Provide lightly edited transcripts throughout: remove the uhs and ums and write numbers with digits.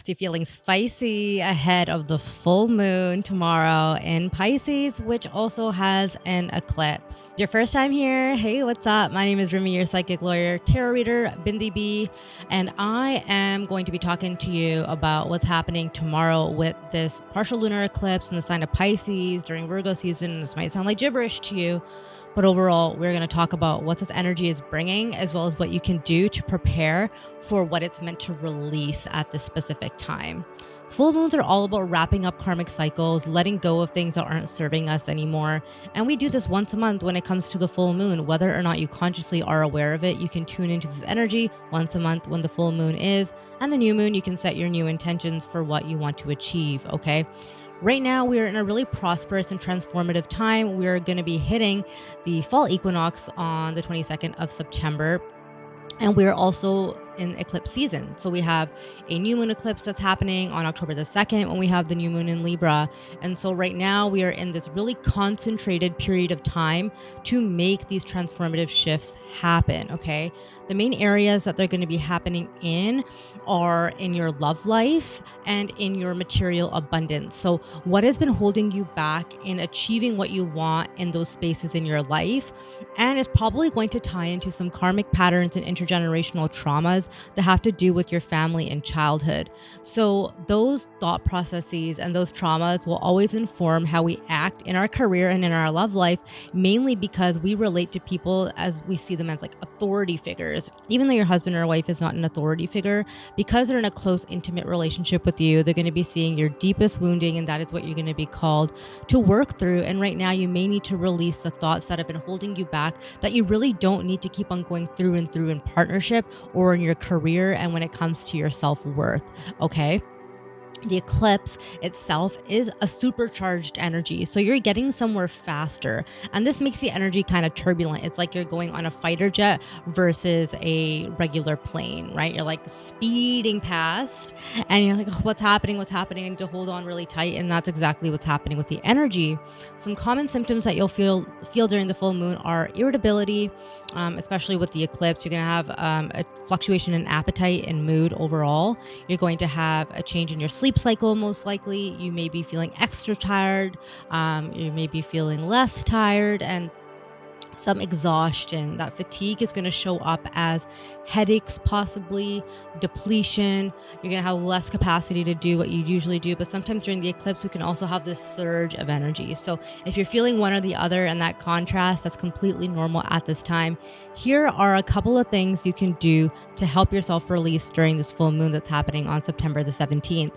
Be feeling spicy ahead of the full moon tomorrow in Pisces, which also has an eclipse. Your first time here? Hey, what's up? My name is Rumi, your psychic lawyer, tarot reader, Bindi B, and I am going to be talking to you about what's happening tomorrow with this partial lunar eclipse in the sign of Pisces during Virgo season. This might sound like gibberish to you, but overall, we're going to talk about what this energy is bringing, as well as what you can do to prepare for what it's meant to release at this specific time. Full moons are all about wrapping up karmic cycles, letting go of things that aren't serving us anymore. And we do this once a month when it comes to the full moon. Whether or not you consciously are aware of it, you can tune into this energy once a month when the full moon is. And the new moon, you can set your new intentions for what you want to achieve, okay? Right now, we are in a really prosperous and transformative time. We are going to be hitting the fall equinox on the 22nd of September. And we're also in eclipse season. So we have a new moon eclipse that's happening on October the 2nd when we have the new moon in Libra. And so right now we are in this really concentrated period of time to make these transformative shifts happen, okay? The main areas that they're going to be happening in are in your love life and in your material abundance. So what has been holding you back in achieving what you want in those spaces in your life? And it's probably going to tie into some karmic patterns and intergenerational traumas that have to do with your family and childhood. So those thought processes and those traumas will always inform how we act in our career and in our love life, mainly because we relate to people as we see them as like authority figures. Even though your husband or wife is not an authority figure, because they're in a close, intimate relationship with you, they're going to be seeing your deepest wounding, and that is what you're going to be called to work through. And right now, you may need to release the thoughts that have been holding you back that you really don't need to keep on going through and through in partnership or in your career and when it comes to your self-worth, okay? The eclipse itself is a supercharged energy. So you're getting somewhere faster. And this makes the energy kind of turbulent. It's like you're going on a fighter jet versus a regular plane, right? You're like speeding past and you're like, oh, what's happening? What's happening? I need to hold on really tight. And that's exactly what's happening with the energy. Some common symptoms that you'll feel during the full moon are irritability, especially with the eclipse. You're going to have a fluctuation in appetite and mood overall. You're going to have a change in your sleep cycle, most likely. You may be feeling extra tired. You may be feeling less tired, and some exhaustion. That fatigue is going to show up as headaches, possibly depletion. You're going to have less capacity to do what you usually do. But sometimes during the eclipse, we can also have this surge of energy. So if you're feeling one or the other and that contrast, that's completely normal at this time. Here are a couple of things you can do to help yourself release during this full moon that's happening on September the 17th.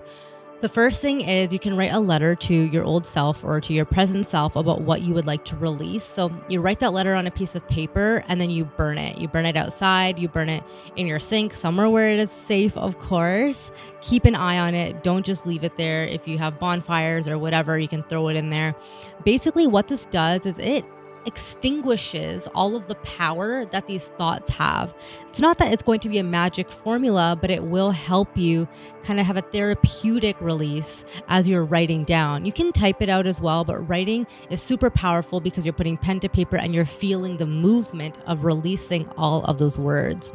The first thing is you can write a letter to your old self or to your present self about what you would like to release. So you write that letter on a piece of paper and then you burn it. You burn it outside, you burn it in your sink, somewhere where it is safe, of course. Keep an eye on it. Don't just leave it there. If you have bonfires or whatever, you can throw it in there. Basically, what this does is it extinguishes all of the power that these thoughts have. It's not that it's going to be a magic formula, but it will help you kind of have a therapeutic release as you're writing down. You can type it out as well, but writing is super powerful because you're putting pen to paper and you're feeling the movement of releasing all of those words.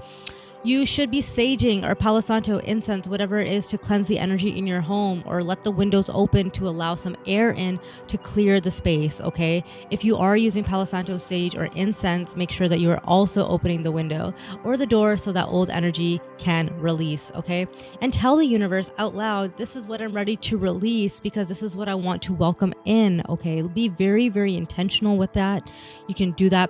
You should be saging or Palo Santo incense, whatever it is, to cleanse the energy in your home, or let the windows open to allow some air in to clear the space, okay? If you are using Palo Santo sage or incense, make sure that you are also opening the window or the door so that old energy can release, okay? And tell the universe out loud, this is what I'm ready to release because this is what I want to welcome in, okay? Be very, very intentional with that. You can do that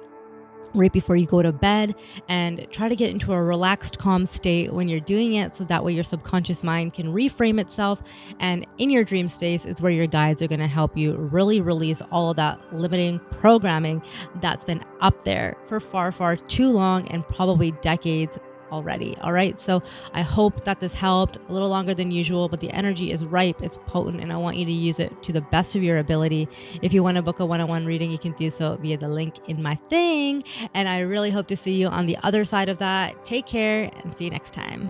right before you go to bed and try to get into a relaxed, calm state when you're doing it, so that way your subconscious mind can reframe itself, and in your dream space is where your guides are going to help you really release all of that limiting programming that's been up there for far, far too long and probably decades already. All right. So I hope that this helped. A little longer than usual, but the energy is ripe, it's potent, and I want you to use it to the best of your ability. If you want to book a one-on-one reading, you can do so via the link in my thing. And I really hope to see you on the other side of that. Take care and see you next time.